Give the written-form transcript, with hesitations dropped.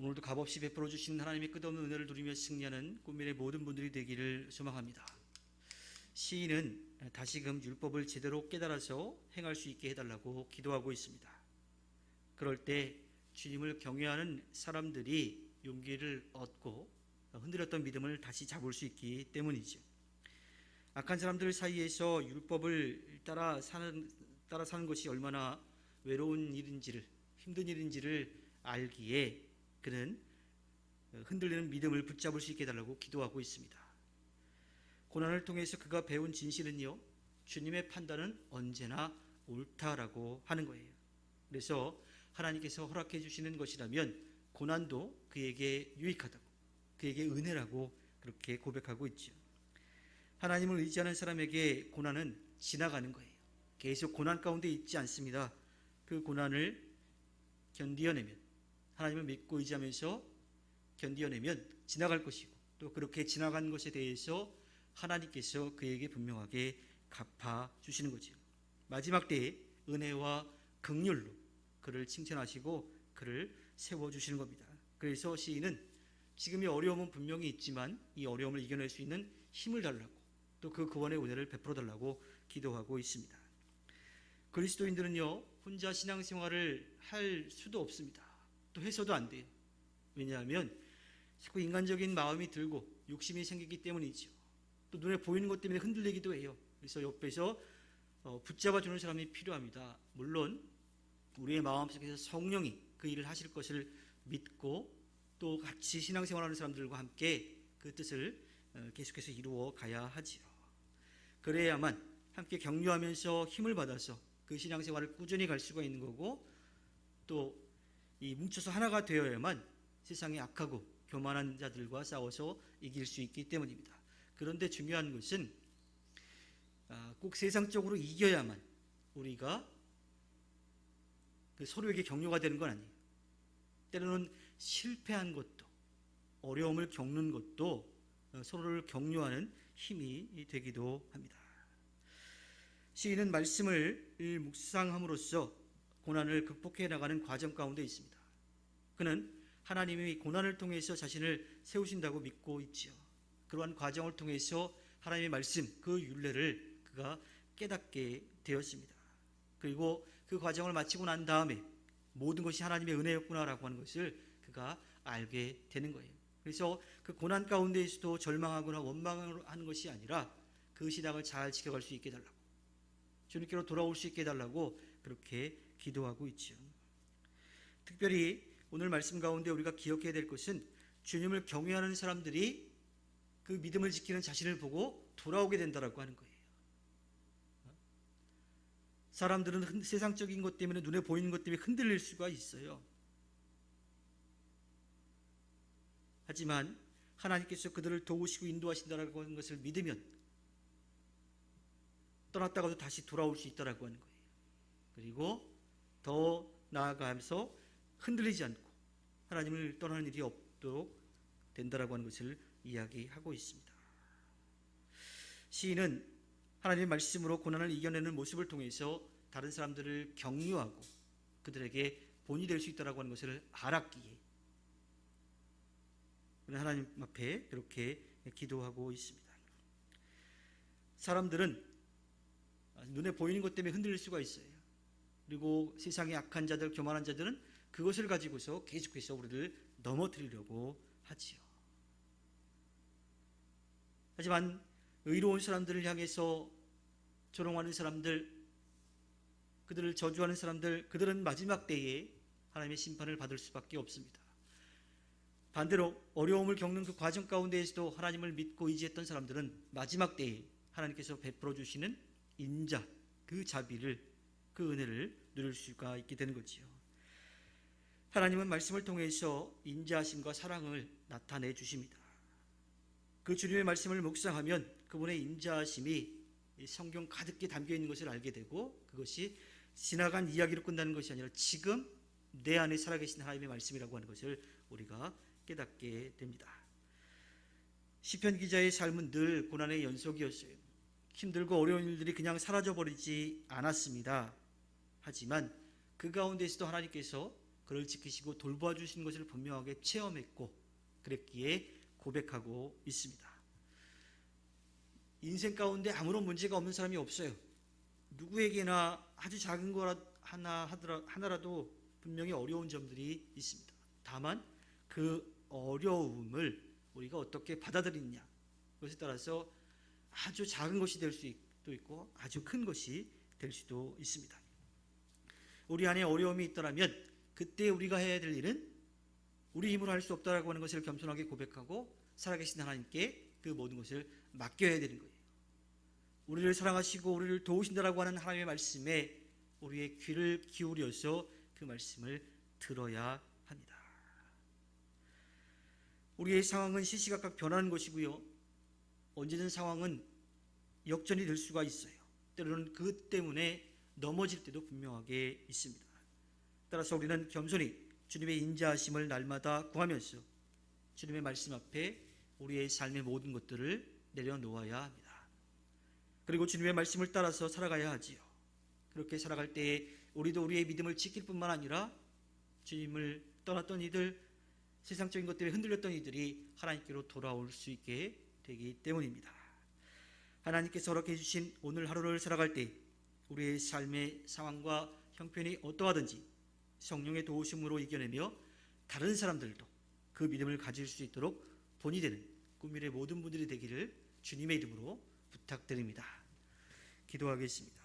오늘도 값없이 베풀어 주시는 하나님의 끝없는 은혜를 누리며 승리하는 꿈미래 모든 분들이 되기를 소망합니다. 시인은 다시금 율법을 제대로 깨달아서 행할 수 있게 해달라고 기도하고 있습니다. 그럴 때 주님을 경외하는 사람들이 용기를 얻고 흔들렸던 믿음을 다시 잡을 수 있기 때문이죠. 악한 사람들 사이에서 율법을 따라 사는 것이 얼마나 외로운 일인지를, 힘든 일인지를 알기에 그는 흔들리는 믿음을 붙잡을 수 있게 해달라고 기도하고 있습니다. 고난을 통해서 그가 배운 진실은요, 주님의 판단은 언제나 옳다라고 하는 거예요. 그래서 하나님께서 허락해 주시는 것이라면 고난도 그에게 유익하다고, 그에게 은혜라고 그렇게 고백하고 있죠. 하나님을 의지하는 사람에게 고난은 지나가는 거예요. 계속 고난 가운데 있지 않습니다. 그 고난을 견디어내면, 하나님을 믿고 의지하면서 견디어내면 지나갈 것이고, 또 그렇게 지나간 것에 대해서 하나님께서 그에게 분명하게 갚아주시는 거죠. 마지막 때에 은혜와 긍휼로 그를 칭찬하시고 그를 세워주시는 겁니다. 그래서 시인은 지금의 어려움은 분명히 있지만 이 어려움을 이겨낼 수 있는 힘을 달라고, 또 그 구원의 은혜를 베풀어 달라고 기도하고 있습니다. 그리스도인들은요, 혼자 신앙생활을 할 수도 없습니다. 또 해서도 안 돼요. 왜냐하면 자꾸 인간적인 마음이 들고 욕심이 생기기 때문이죠. 또 눈에 보이는 것 때문에 흔들리기도 해요. 그래서 옆에서 붙잡아주는 사람이 필요합니다. 물론 우리의 마음속에서 성령이 그 일을 하실 것을 믿고 또 같이 신앙생활하는 사람들과 함께 그 뜻을 계속해서 이루어 가야 하지요. 그래야만 함께 격려하면서 힘을 받아서 그 신앙생활을 꾸준히 갈 수가 있는 거고, 또 이 뭉쳐서 하나가 되어야만 세상에 악하고 교만한 자들과 싸워서 이길 수 있기 때문입니다. 그런데 중요한 것은 꼭 세상적으로 이겨야만 우리가 그 서로에게 격려가 되는 건 아니에요. 때로는 실패한 것도, 어려움을 겪는 것도 서로를 격려하는 힘이 되기도 합니다. 시인은 말씀을 묵상함으로써 고난을 극복해 나가는 과정 가운데 있습니다. 그는 하나님이 고난을 통해서 자신을 세우신다고 믿고 있지요. 그러한 과정을 통해서 하나님의 말씀, 그 율례를 그가 깨닫게 되었습니다. 그리고 그 과정을 마치고 난 다음에 모든 것이 하나님의 은혜였구나라고 하는 것을 그가 알게 되는 거예요. 그래서 그 고난 가운데에서도 절망하거나 원망하는 것이 아니라 그 신앙을 잘 지켜갈 수 있게 해달라고, 주님께로 돌아올 수 있게 해달라고 그렇게 기도하고 있죠. 특별히 오늘 말씀 가운데 우리가 기억해야 될 것은 주님을 경외하는 사람들이 그 믿음을 지키는 자신을 보고 돌아오게 된다라고 하는 거예요. 사람들은 세상적인 것 때문에, 눈에 보이는 것 때문에 흔들릴 수가 있어요. 하지만 하나님께서 그들을 도우시고 인도하신다라고 하는 것을 믿으면 떠났다가도 다시 돌아올 수 있다라고 하는 거예요. 그리고 더 나아가면서 흔들리지 않고 하나님을 떠나는 일이 없도록 된다라고 하는 것을 이야기하고 있습니다. 시인은 하나님의 말씀으로 고난을 이겨내는 모습을 통해서 다른 사람들을 격려하고 그들에게 본이 될 수 있다라고 하는 것을 알았기에 하나님 앞에 그렇게 기도하고 있습니다. 사람들은 눈에 보이는 것 때문에 흔들릴 수가 있어요. 그리고 세상의 악한 자들, 교만한 자들은 그것을 가지고서 계속해서 우리를 넘어뜨리려고 하지요. 하지만 의로운 사람들을 향해서 조롱하는 사람들, 그들을 저주하는 사람들, 그들은 마지막 때에 하나님의 심판을 받을 수밖에 없습니다. 반대로 어려움을 겪는 그 과정 가운데에서도 하나님을 믿고 의지했던 사람들은 마지막 때에 하나님께서 베풀어 주시는 인자, 그 자비를, 그 은혜를 누릴 수가 있게 되는 거지요. 하나님은 말씀을 통해서 인자하심과 사랑을 나타내 주십니다. 그 주님의 말씀을 묵상하면 그분의 인자하심이 성경 가득히 담겨 있는 것을 알게 되고, 그것이 지나간 이야기로 끝나는 것이 아니라 지금 내 안에 살아계신 하나님의 말씀이라고 하는 것을 우리가 깨닫게 됩니다. 시편 기자의 삶은 늘 고난의 연속이었어요. 힘들고 어려운 일들이 그냥 사라져버리지 않았습니다. 하지만 그 가운데서도 하나님께서 그를 지키시고 돌보아 주신 것을 분명하게 체험했고 그랬기에 고백하고 있습니다. 인생 가운데 아무런 문제가 없는 사람이 없어요. 누구에게나 아주 작은 거 하나라도 분명히 어려운 점들이 있습니다. 다만 그 어려움을 우리가 어떻게 받아들이느냐, 그것에 따라서 아주 작은 것이 될 수도 있고 아주 큰 것이 될 수도 있습니다. 우리 안에 어려움이 있더라면 그때 우리가 해야 될 일은 우리 힘으로 할 수 없다라고 하는 것을 겸손하게 고백하고 살아계신 하나님께 그 모든 것을 맡겨야 되는 거예요. 우리를 사랑하시고 우리를 도우신다라고 하는 하나님의 말씀에 우리의 귀를 기울여서 그 말씀을 들어야 합니다. 우리의 상황은 시시각각 변하는 것이고요. 언제든 상황은 역전이 될 수가 있어요. 때로는 그 때문에 넘어질 때도 분명하게 있습니다. 따라서 우리는 겸손히 주님의 인자하심을 날마다 구하면서 주님의 말씀 앞에 우리의 삶의 모든 것들을 내려놓아야 합니다. 그리고 주님의 말씀을 따라서 살아가야 하지요. 그렇게 살아갈 때에 우리도 우리의 믿음을 지킬 뿐만 아니라 주님을 떠났던 이들, 세상적인 것 때문에 흔들렸던 이들이 하나님께로 돌아올 수 있게 되기 때문입니다. 하나님께서 허락해 주신 오늘 하루를 살아갈 때 우리의 삶의 상황과 형편이 어떠하든지 성령의 도우심으로 이겨내며 다른 사람들도 그 믿음을 가질 수 있도록 본이 되는 꿈미래 모든 분들이 되기를 주님의 이름으로 부탁드립니다. 기도하겠습니다.